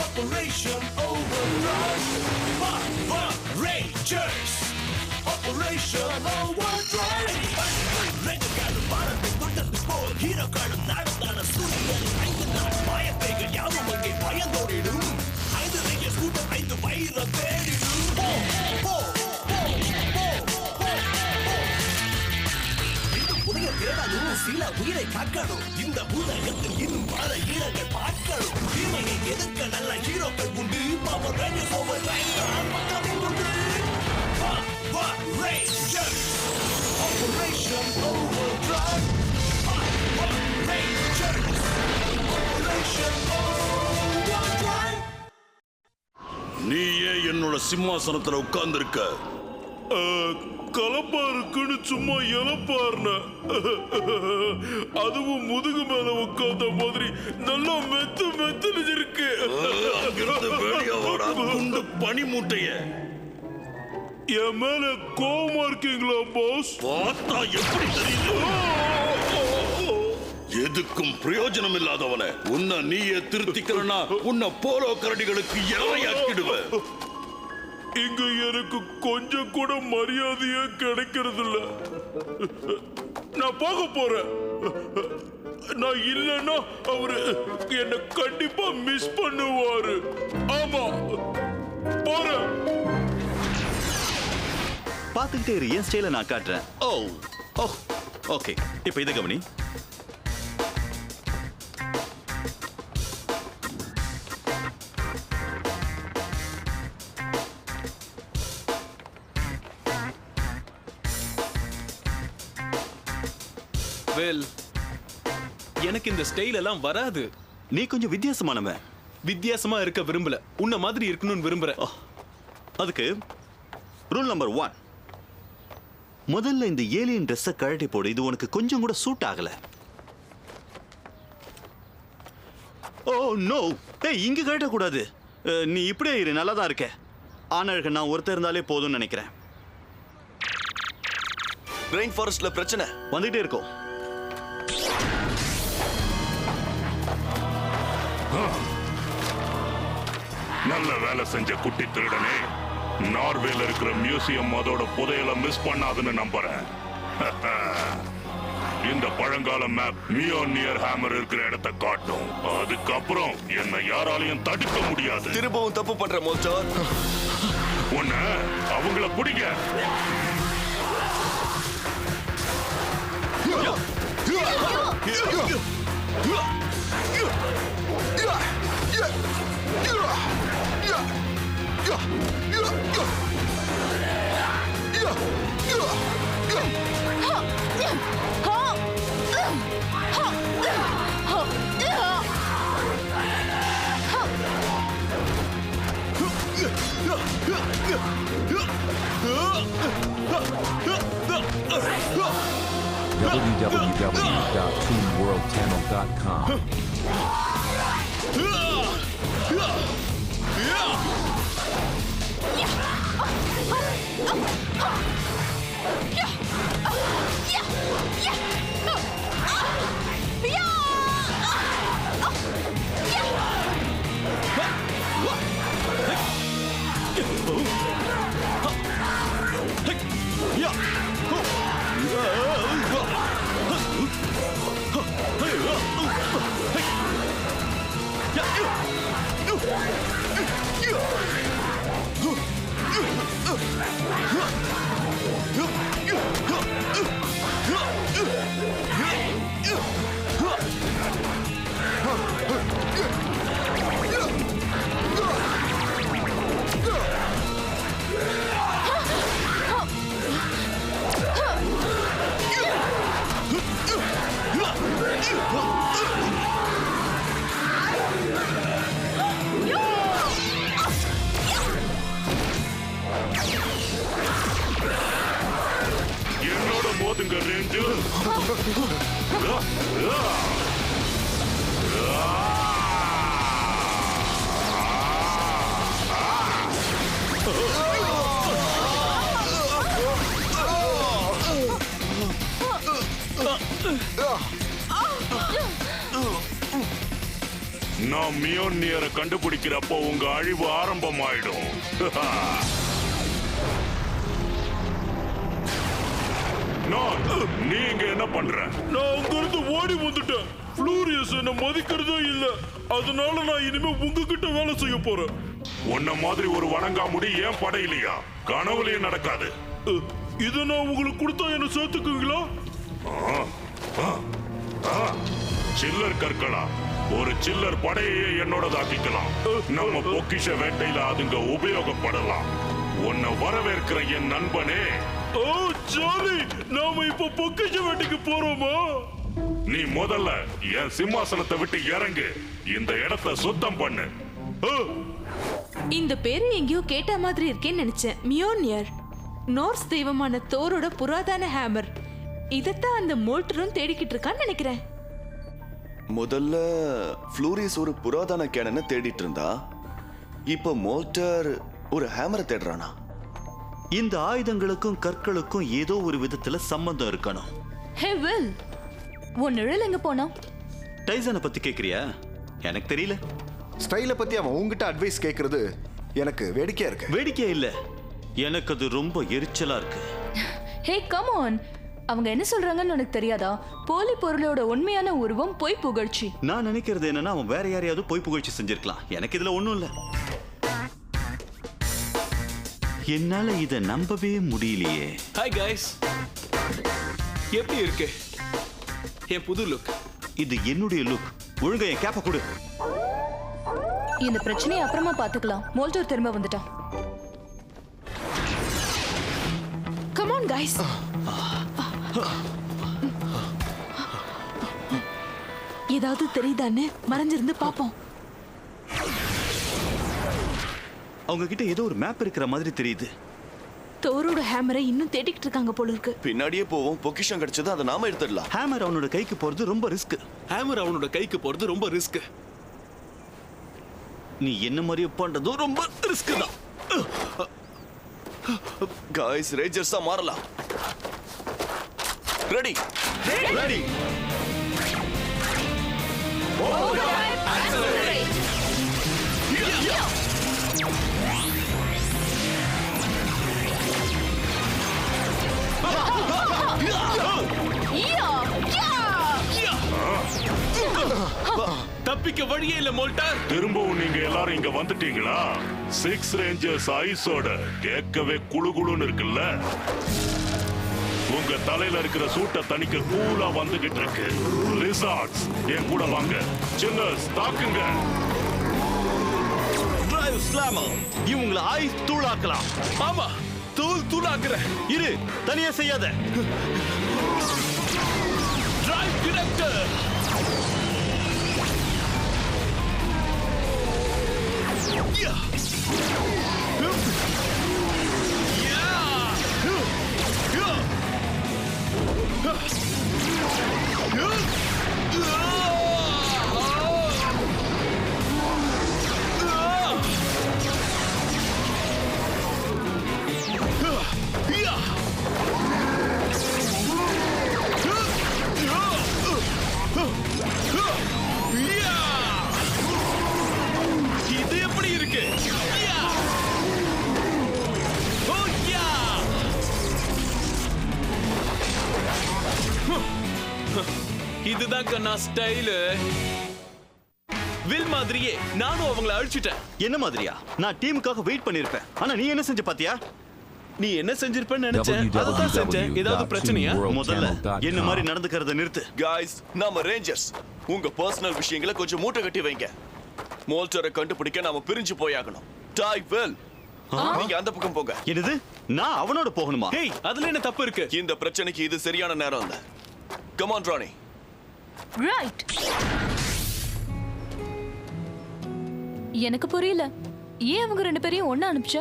Operation Overdrive. Power Rangers. Operation Overdrive. ரெண்டுக்காலும் பாரத்தை தொட்டது போல் ஹீரோக்களும் நடந்தான சூரியன் 5 நாள் மாயப்பைகள் யாவும் அங்கே பயந்தோடிடும் 5 ரேஞ்சர்ஸ் கூட்டம் 5 வயிறை தேடிடும் இந்த புதிய தேடலும் சில உயிரை காக்கணும் இந்த உலகத்தில் இன்னும் பல ஈரங்கள் பார்க்கணும் தீமையை எதிர்க்க நல்ல ஹீரோக்கள் உண்டு பவர் ரேஞ்சர்ஸ் ஓவர்டிரைவ் தான் மக்களின் உண்டு Rangers Operation Overdrive Power Rangers Operation Overdrive நீயே என்னோட சிம்மாசனத்துல உட்கார்ந்திருக்க கலப்பா இருக்குன்னு சும்மா இழப்பாருன அதுவும் முதுகு மேல உட்கார்ந்த மாதிரி நல்லா மெத்து மெத்துன்னு இருக்கு பனி மூட்டைய என் மேல கோவமா இருக்கீங்களா பாஸ் பார்த்தா எப்படி தெரியுது எதுக்கும் பிரயோஜனம் இல்லாதவன உன்னை நீயே திருத்திக்கிறனா உன்னை போலோ கரடிகளுக்கு யாரையாக்கிடுவ இங்க எனக்கு கொஞ்சம் கூட மரியாதையே கிடைக்கிறது இல்ல நான் போக போறேன் நான் இல்லைன்னா அவரு என்ன கண்டிப்பா மிஸ் பண்ணுவாரு ஆமா போறேன் பாத்துக்கிட்டே இரு என் ஸ்டைல நான் காட்டுறேன் ஓ ஓ ஓகே இப்போ இதை கவனி வெல் எனக்கு இந்த ஸ்டைல் எல்லாம் வராது நீ கொஞ்சம் வித்தியாசமானவன் வித்தியாசமா இருக்க விரும்பல உன்ன மாதிரி இருக்கணும்னு விரும்புறேன் அதுக்கு ரூல் நம்பர் 1 முதல்ல இந்த ஏலியன் ட்ரெஸ்ஸை கழட்டி போடு இது உனக்கு கொஞ்சம் கூட சூட் ஆகல ஓ நோ ஏய் இங்க கழட்ட கூடாது நீ இப்படியே இரு நல்லா தான் இருக்க ஆனழக நான் ஒருத்தர் இருந்தாலே போதும்னு நினைக்கிறேன் ரெயின் ஃபாரஸ்ட்ல பிரச்சனை வந்துட்டே இருக்கோம் நல்ல வேலை செஞ்ச குட்டி திருடனே நார்வேல இருக்கிற மியூசியம் அதோட புதையல மிஸ் பண்ணாதுன்னு நம்புறேன் இந்த பழங்கால மேப் மியோனியர் ஹேமர் இருக்கிற இடத்தை காட்டும் அதுக்கப்புறம் என்ன யாராலையும் தடுக்க முடியாது திரும்பவும் தப்பு பண்ற மோச்சார் உன்ன அவங்கள பிடிங்க www.toonworldchannel.com என்னோட மோதுங்க ரேஞ்சர் நான் மியோனியரை கண்டுபிடிக்கிறப்போ உங்க அழிவு ஆரம்பமாயிடும். நீங்க என்ன பண்ற? நான் அங்கிருந்து ஓடி வந்துட்டேன். ஃப்ளூரியஸ் என்ன மதிக்கிறதே இல்ல. அதனால நான் இனிமே உங்ககிட்ட வேலை செய்ய போறேன். உன்ன மாதிரி ஒரு வணங்காமுடி ஏன் படையிலையா? கனவுலயே நடக்காது. இதை நான் உங்களுக்கு கொடுத்தா என்ன சேர்த்துக்குவீங்களா? சில்லர் கற்களா? ஒரு சில்லர் படையே என்னோடதாக்கிக்கலாம். நம்ம பொக்கிஷ வேட்டையில அதுங்க உபயோகப்படலாம். உன்னை வரவேற்கிற என் நண்பனே. ஓ ஜாலி, நாம இப்ப பொக்கிஷ வேட்டைக்கு போறோமா? நீ முதல்ல என் சிம்மாசனத்தை விட்டு இறங்கு. இந்த இடத்தை சுத்தம் பண்ணு. இந்த பேரு எங்கேயோ கேட்ட மாதிரி இருக்கேன்னு நினைச்சேன். மியோனியர், நோர்ஸ் தெய்வமான தோரோட புராதன ஹேமர். இதத்தான் அந்த மோல்டரும் தேடிக்கிட்டு இருக்கான்னு நினைக்கிறேன். முதல்ல ஃப்ளூரியஸ் ஒரு புராதன கேனனை தேடிட்டு இருந்தா, இப்ப மோல்டர் ஒரு ஹேமரை தேடுறானா? இந்த ஆயுதங்களுக்கும் கற்களுக்கும் ஏதோ ஒரு விதத்துல சம்பந்தம் இருக்கணும். ஹே வில், உன் நிழல் எங்க போனா? டைசனை பத்தி கேக்குறியா? எனக்கு தெரியல. ஸ்டைலை பத்தி அவன் உங்ககிட்ட அட்வைஸ் கேட்கறது எனக்கு வேடிக்கையா இருக்கு. வேடிக்கை இல்ல, எனக்கு அது ரொம்ப எரிச்சலா இருக்கு. ஹே கம் ஆன், அவங்க என்ன சொல்றாங்கன்னு உனக்கு தெரியாதா? போலி பொருளோட உண்மையான உருவம் பொய் புகழ்ச்சி. நான் நினைக்கிறது என்னன்னா, அவன் வேற யாரையாவது பொய் புகழ்ச்சி செஞ்சிருக்கலாம். எனக்கு இதுல ஒண்ணும் இல்ல. என்னால இத நம்பவே முடியலையே. ஹாய் கைஸ், எப்படி இருக்கு என் புது லுக்? இது என்னுடைய லுக். ஒழுங்கா என் கேப்ப கொடு. இந்த பிரச்சனையை அப்புறமா பாத்துக்கலாம். மோல்டர் திரும்ப வந்துட்டான். Come on guys. ஏதாவது தெரியுதான்னு மறைஞ்சிருந்து பாப்போம். அவங்க கிட்ட ஏதோ ஒரு மேப் இருக்கிற மாதிரி தெரியுது. தோரோட ஹேமரை இன்னும் தேடிக்கிட்டு இருக்காங்க போல இருக்கு. பின்னாடியே போவோம். பொக்கிஷம் கிடைச்சது, அதை நாம எடுத்துடலாம். ஹேமர் அவனோட கைக்கு போறது ரொம்ப ரிஸ்க். ஹேமர் அவனோட கைக்கு போறது ரொம்ப ரிஸ்க். நீ என்ன மாதிரி பண்றதும் ரொம்ப ரிஸ்க் தான். காய்ஸ், ரேஞ்சர்ஸா மாறலாம். Ready ready. தப்பிக்க வழியே இல்ல மோல்டர். திரும்பவும் நீங்க எல்லாரும் இங்க வந்துட்டீங்களா? 6 ரேஞ்சர்ஸ் ஐஸோட கேட்கவே குளுகுளுன்னு இருக்குல்ல. உங்க தலையில இருக்கிற சூட்டை தணிக்க கூலா வந்துகிட்டு இருக்கு. லிசார்ட்ஸ் என் கூட வாங்க. சின்னர்ஸ் தாக்குங்க. டிரைவ் ஸ்லாமர், இவங்களை ஐஸ் தூளாக்கலாம். ஆமா, தூள் தூளாக்குற. இரு, தனியா செய்யாத. Drive director. இது எப்படி இருக்கு? இதுதான் கண்ணா ஸ்டைலு. வில் மாதிரியே நானும் அவங்களை அழிச்சிட்டேன். என்ன மாதிரியா? நான் டீமுக்காக வெயிட் பண்ணிருப்பேன். ஆனா நீ என்ன செஞ்ச பாத்தியா? நீ என்ன செஞ்சிருப்பேன்னு நினைச்சேன், அதான் செஞ்சேன். ஏதாவது பிரச்சனையா? முதல்ல என்ன மாதிரி நடந்துக்கிறத நிறுத்து. காய்ஸ், நாம ரேஞ்சர்ஸ். உங்க பர்சனல் விஷயங்களை கொஞ்சம் மூட்டை கட்டி வைங்க. மோல்டரை கண்டுபிடிக்க நாம பிரிஞ்சு போயாகணும். டாய் வெல், நீங்க அந்த பக்கம் போங்க. என்னது? நான் அவனோட போகணுமா? ஹேய், அதுல என்ன தப்பு இருக்கு? இந்த பிரச்சனைக்கு இது சரியான நேரம் இல்ல. Come on Rani. ரைட். எனக்கு புரியல, ஏன் அவங்க ரெண்டு பேரையும் ஒண்ணா அனுப்பிச்ச?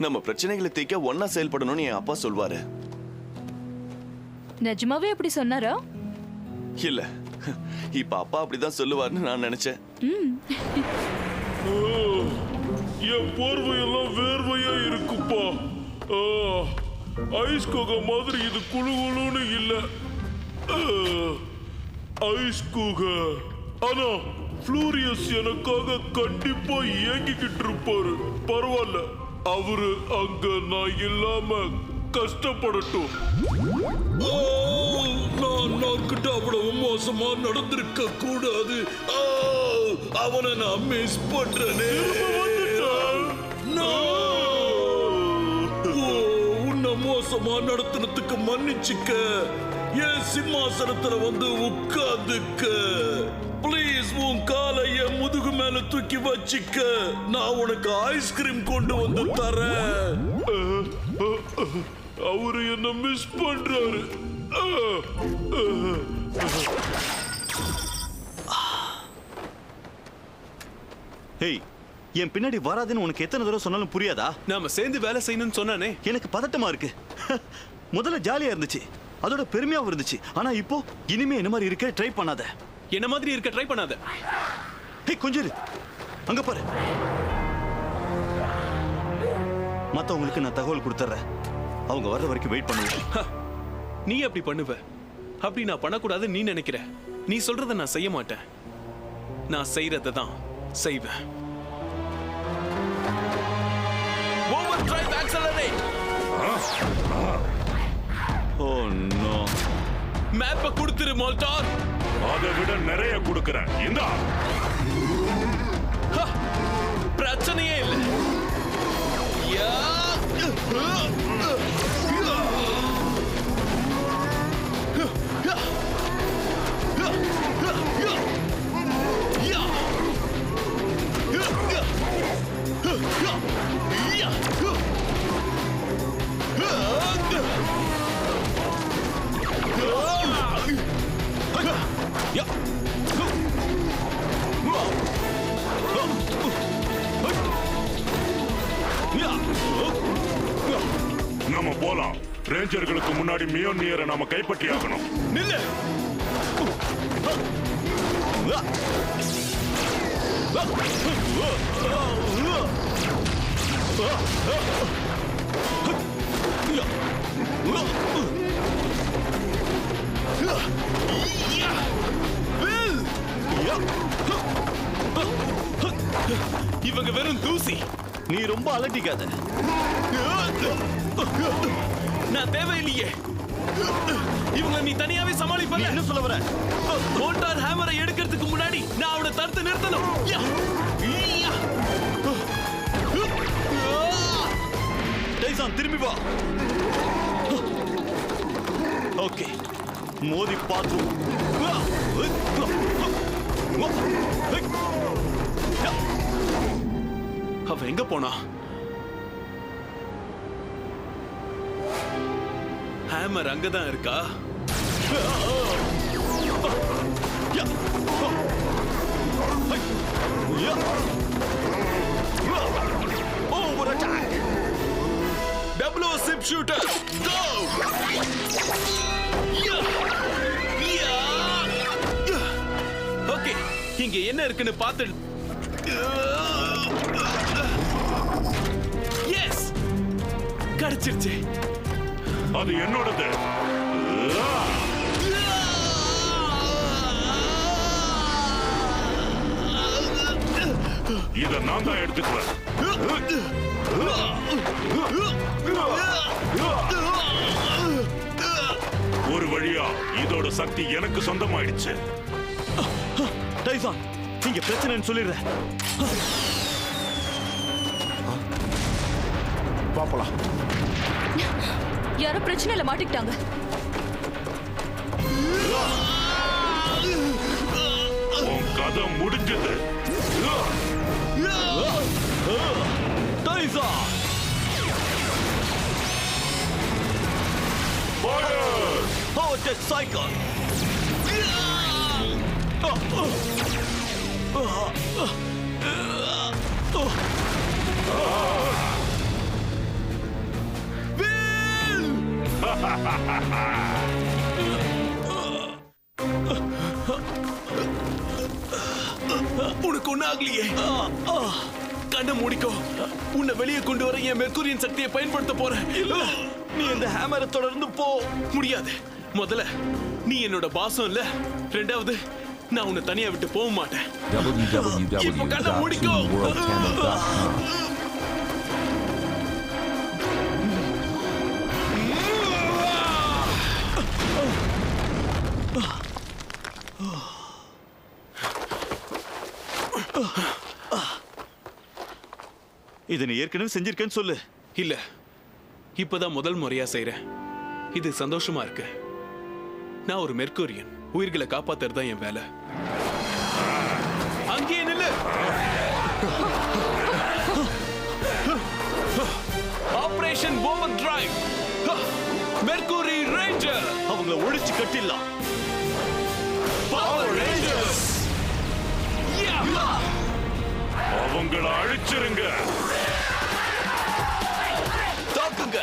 நம்ம பிரச்சனைகளை தீர்க்க ஒன்னா செயல்படணும்னு என் அப்பா சொல்வாரு. நிஜமாவே அப்படி சொன்னாரா? இல்ல, இப்ப அப்பா அப்படிதான் சொல்லுவாருன்னு நான் நினைச்சேன். என் போர்வையெல்லாம் வேர்வையா இருக்குப்பா. ஐஸ் குகை மாதிரி இது குளுகுளுன்னு இல்ல. ஐஸ் குகை, ஆனா ஃப்ளூரியஸ் எனக்காக கண்டிப்பா ஏங்கிக்கிட்டு இருப்பாரு. பரவாயில்ல, அவரு அங்க நான் இல்லாம கஷ்டப்படட்டும். நான் கிட்ட அவ்வளவு மோசமா நடந்திருக்க கூடாது. அவனை நான் மிஸ் பண்றேனே. உன்னை மோசமா நடத்துனதுக்கு மன்னிச்சுக்க. என் சிம்மாசனத்துல வந்து உட்கார்ந்துக்க. பிளீஸ் உன் காலை என் முதுகு மேல தூக்கி வச்சுக்க. நான் உனக்கு ஐஸ்கிரீம் கொண்டு வந்து தரேன். அவரு என்ன மிஸ் பண்றாரு. ஹேய், என் பின்னாடி வராதுன்னு உனக்கு எத்தனை தடவை சொன்னாலும் புரியாதா? நாம சேர்ந்து வேலை செய்யணும்னு சொன்னானே. எனக்கு பதட்டமா இருக்கு. முதல்ல ஜாலியா இருந்துச்சு, அதோட பெருமையாவும் இருந்துச்சு. ஆனா இப்போ இனிமே என்ன மாதிரி இருக்க ட்ரை பண்ணாத. என்ன மாதிரி இருக்க ட்ரை பண்ணாத. ஹேய், கொஞ்சம் இரு. அங்க பாரு. மத்தவங்களுக்கு நான் தகவல் கொடுத்துறேன். அவங்க வர்ற வரைக்கும் வெயிட் பண்ணுவேன். நீ அப்படி பண்ணுவ. அப்படி நான் பண்ணக்கூடாது நீ நினைக்கிற. நீ சொல்றத நான் செய்ய மாட்டேன். நான் செய்யறத தான் செய்வேன். Over drive accelerate. Oh no. மேப்பை கொடுத்துரு மோல்டார். அதை விட நிறைய கொடுக்கிறேன். இந்தா. பிரச்சனையே இல்லை. நம்ம போலாம். ரேஞ்சர்களுக்கு முன்னாடி மியோனியரை நாம கைப்பற்றி ஆகணும். நில்லு. இவங்க வெறும் தூசி. நீ ரொம்ப அலட்டிக்காத. நான் தேவையில்லையே. இவங்க நீ தனியாவே சமாளிப்ப. என்ன சொல்ல வர? மோட்டார் ஹேமரை எடுக்கிறதுக்கு முன்னாடி நான் அவனை தடுத்து நிறுத்தணும். டைசான், திரும்பி வா. ஓகே, மோதி பார்த்து. அவ எங்க போனா? ஹேமர் அங்கதான் இருக்கா? Over attack. Double O ship shooter. Go. Okay, இங்க என்ன இருக்குன்னு பார்த்து. எஸ், கிடைச்சிருச்சு. அது என்னோடது. இத நான் தான் எடுத்துக்குவேன். ஒரு வழியா இதோட சக்தி எனக்கு சொந்தமாயிடுச்சு. டைசான், இங்க பிரச்சனைன்னு சொல்லிடுறேன். பாப்பலாம். யாரோ பிரச்சனையில மாட்டிக்கிட்டாங்க. உன் கதை முடிஞ்சது. டைசான், power jet cycle. உனக்கு ஒண்ணு ஆகலையே. கண்ணை மூடிக்கோ. உன்னை வெளியே கொண்டு வர என் மெர்க்குரியன் சக்தியை பயன்படுத்த போறேன். நீ இந்த ஹேமரை தொடர்ந்து போ. முடியாது. முதல்ல நீ என்னோட பாசம் இல்ல. ரெண்டாவது நான் உன்னை தனியா விட்டு போக மாட்டேன். www.worldchannel.com. இதை நீ ஏற்கனவே செஞ்சிருக்கேன்னு சொல்லு. இல்ல, இப்பதான் முதல் முறையா செய்றேன். இது சந்தோஷமா இருக்கு. நான் ஒரு மெர்க்கூரியன். உயிர்களை காப்பாத்துறது தான் என் வேலை. அங்கேயே நில்லு. Operation over drive. Mercury ranger. அவங்கள ஒழிச்சு கட்டிடலாம். Power rangers. அவங்கள அழிச்சிருங்க. தாக்குங்க.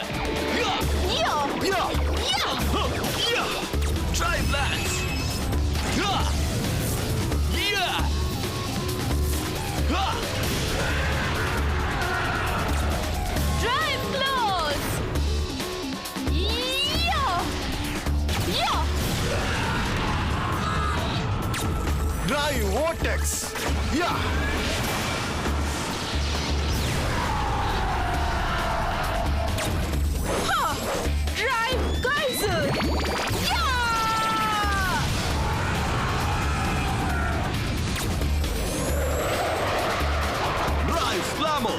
Drive Lance. Drive close. Drive Vortex. Yeah. Drive Geyser. Drive Flammo.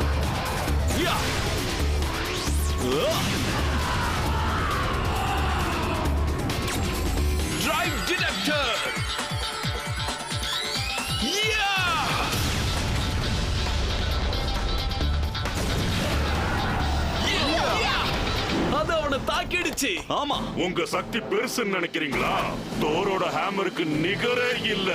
Drive Detector. அது அவனை தாக்கிடுச்சு. ஆமா, உங்க சக்தி பெருசுன்னு நினைக்கிறீங்களா? தோரோட ஹேமருக்கு நிகரே இல்ல.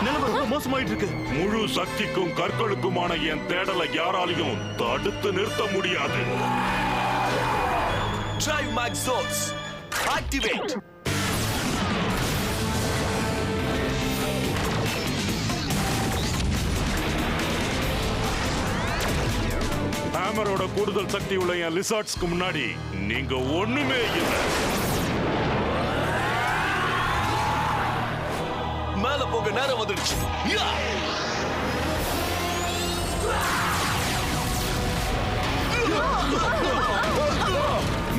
நிலைமை ரொம்ப மோசமாயிட்டு இருக்கு. முழு சக்திக்கும் கற்களுக்குமான என் தேடலை யாராலையும் தடுத்து நிறுத்த முடியாது. Drive Max Zones. Activate. ஹேமரோட கூடுதல் சக்தி உள்ள என் லிசார்ட்ஸ்க்கு முன்னாடி நீங்க ஒண்ணுமே இல்லை. மேல போக நேரம் வந்துடுச்சு.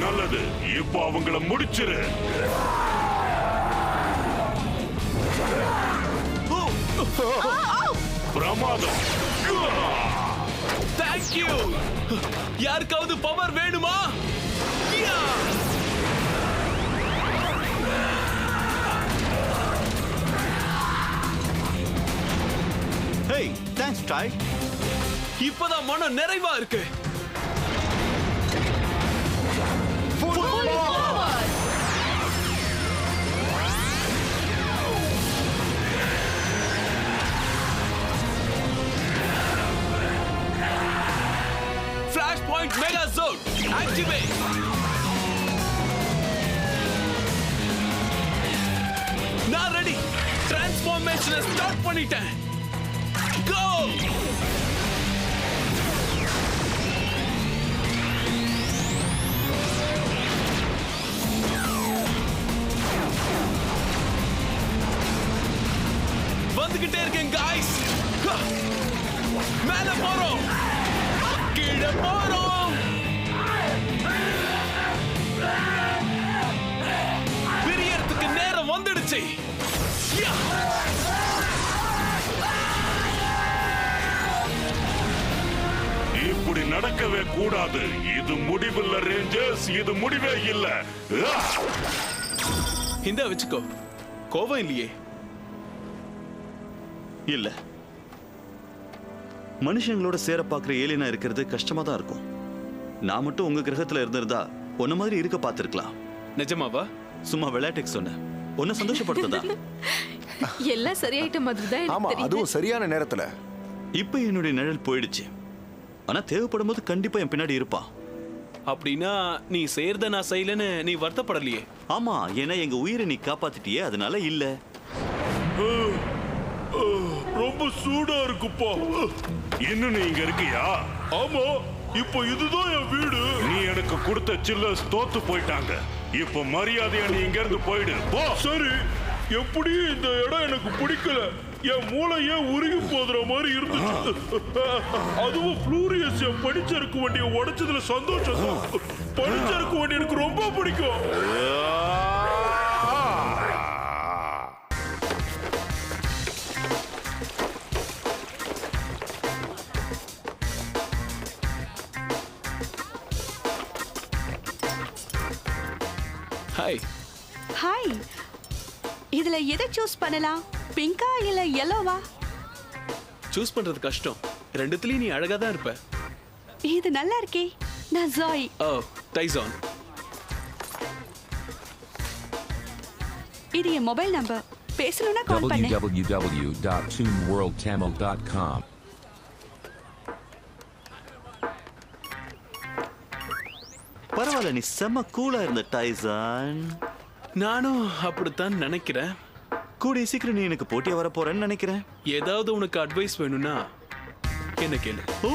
நல்லது, இப்போ அவங்கள முடிச்சிரு. பிரமாதம். தேங்க்யூ. யாருக்காவது பவர் வேணுமா? Hey, thanks, Ty. இப்பதான் மனம் நிறைவா இருக்கு. Flashpoint Mega Zone activate. நான் ரெடி. டிரான்ஸ்ஃபார்மேஷனை ஸ்டார்ட் பண்ணிட்டேன். Go! வந்துகிட்டே இருக்கேன் guys. மேல போறோம். கீழே போறோம். பிரியறதுக்கு நேரம் வந்துடுச்சு. இப்படி நடக்கவே கூடாது. இது முடிவில்ல ரேஞ்சர்ஸ், இது முடிவே இல்ல. இந்த வச்சுக்கோ. கோவம் இல்லையே? இல்ல, மனுஷங்களோட சேர பாக்குற ஏலியனா இருக்கிறது கஷ்டமா தான் இருக்கும். நான் மட்டும் உங்க கிரகத்துல இருந்திருந்தா உன்ன மாதிரி இருக்க பார்த்திருக்கலாம். நிஜமாவா? சும்மா விளையாட்டுக்கு சொன்னேன். உன்னை சந்தோஷப்படுத்ததா? எல்லாம் சரியாயிட்ட மாதிரி தான் ஆமா, எனக்கு தெரியுது. அதுவும் சரியான நேரத்துல. இப்ப என்னுடைய நிழல் போயிடுச்சு. ஆனா தேவைப்படும் போது கண்டிப்பா என் பின்னாடி இருப்பான். அப்படின்னா நீ செய்யறத நான் செய்யலன்னு நீ வருத்தப்படலையே? ஆமா, ஏன்னா எங்க உயிரை நீ காப்பாத்திட்டியே, அதனால இல்ல. ரொம்ப சூடா இருக்குப்பா. இன்னும் நீ இங்க இருக்கியா? ஆமா, இப்போ இதுதான் என் வீடு. நீ எனக்கு கொடுத்த சில்லர்ஸ் தோத்து போயிட்டாங்க. இப்ப மரியாதையா நீ இங்க இருந்து போயிடு போ. சரி, எப்படியும் இந்த இடம் எனக்கு பிடிக்கல. என் மூளையே உருகி போதுற மாதிரி இருந்துச்சு. அதுவும் ஃப்ளூரியஸ் என் படிச்சருக்கு வண்டியை உடைச்சதுல சந்தோஷம் தான். படிச்சருக்கு வண்டி எனக்கு ரொம்ப பிடிக்கும். ஹாய். ஹாய். இதுல எதை சூஸ் பண்ணலாம்? பிங்கா இல்ல yellowவா? சூஸ் பண்றது கஷ்டம். ரெண்டுத்துலயும் நீ அழகா தான் இருப்ப. இது நல்லா இருக்கே. நான் ஜாய். ஓ, டைசான். இது என் மொபைல் நம்பர். பேசணும்னா கால் பண்ணு. www.toonworldtamil.com. பரவாயில்ல, நீ செம்ம கூலா இருந்த டைசான். நானும் அப்படித்தான் நினைக்கிறேன். கூடிய சீக்கிரம் நீ எனக்கு போட்டியா வர போறேன்னு நினைக்கிறேன். ஏதாவது உனக்கு அட்வைஸ் வேணும்னா என்ன கேளு. ஓ,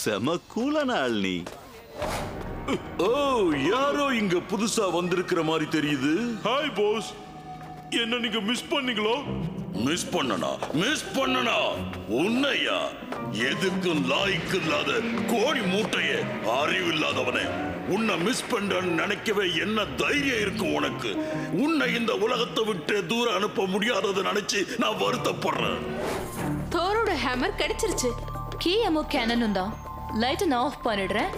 செம்ம கூலான ஆள் நீ. ஓ, யாரோ இங்க புதுசா வந்திருக்கிற மாதிரி தெரியுது. Hi boss. என்ன நீங்க மிஸ் பண்ணீங்களோ? மிஸ் பண்ணனா உன்னையா? எதுக்கும் லாய்க்கு இல்லாத கோடி மூட்டைய, அறிவு இல்லாதவனே. உன்னை மிஸ் பண்றன்னு நினைக்கவே என்ன தைரியம் இருக்கும் உனக்கு? உன்னை இந்த உலகத்தை விட்டு தூரம் அனுப்ப முடியாததை நினைச்சு நான் வருத்தப்படுறேன். தோரோட ஹேமர் கிடைச்சிருச்சு. கீ எமோ கேனனும் தான். லைட் ஆஃப் பண்ணிடுறேன்.